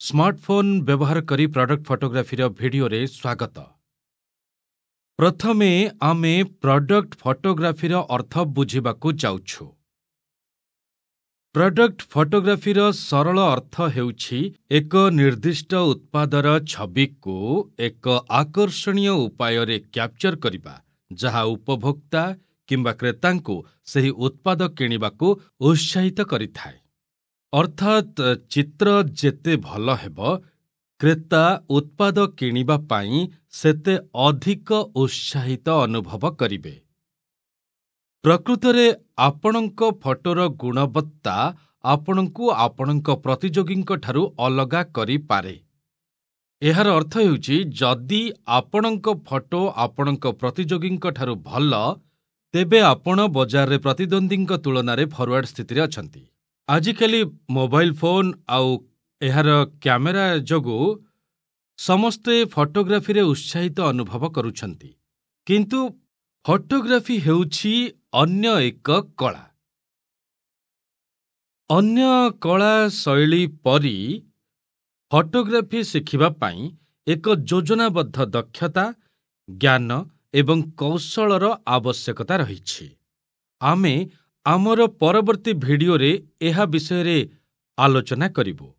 Smartphone व्यवहार करी product photography video रे स्वागत। प्रथमे आमे प्रॉडक्ट फोटोग्राफी अर्थ बुझिबाकू जाउछु। प्रॉडक्ट फोटोग्राफी सरल अर्थ हेउछि एक निर्दिष्ट उत्पादर छवि को एक आकर्षणीय उपाय रे कैप्चर करिबा, जहा उपभोक्ता किंबा क्रेतांकू सही उत्पाद किनिबाकू उत्साहित करिथाय। अर्थात चित्र जेते भल हेबो, क्रेता उत्पाद किनिबा पाई सेते अधिक उत्साहित अनुभव करिबे। प्रकृतरे आपणक फोटोर गुणवत्ता आपणकू आपणक प्रतियोगींक ठारू अलगा करि पारे। एहार अर्थ हेउछि जदि आपणक फोटो आपणक प्रतियोगींक ठारू भल, तेबे आपण बजार रे प्रतिद्वंदींक तुलना रे फॉरवर्ड स्थिति रे अछंती। आजिकाली मोबाइल फोन आउ एहार कैमेरा जोगु समस्ते फोटोग्राफी रे उत्साहित अनुभव करुछंती, किंतु फोटोग्राफी हेउछि अन्य एक कला। अन्य कला शैली परी फोटोग्राफी शिखिबा पाई एक योजनाबद्ध दक्षता, ज्ञान एवं कौशलर आवश्यकता रहिछि। आमे आमर परवर्ती भिडियो रे एहा विषय रे आलोचना करिबो।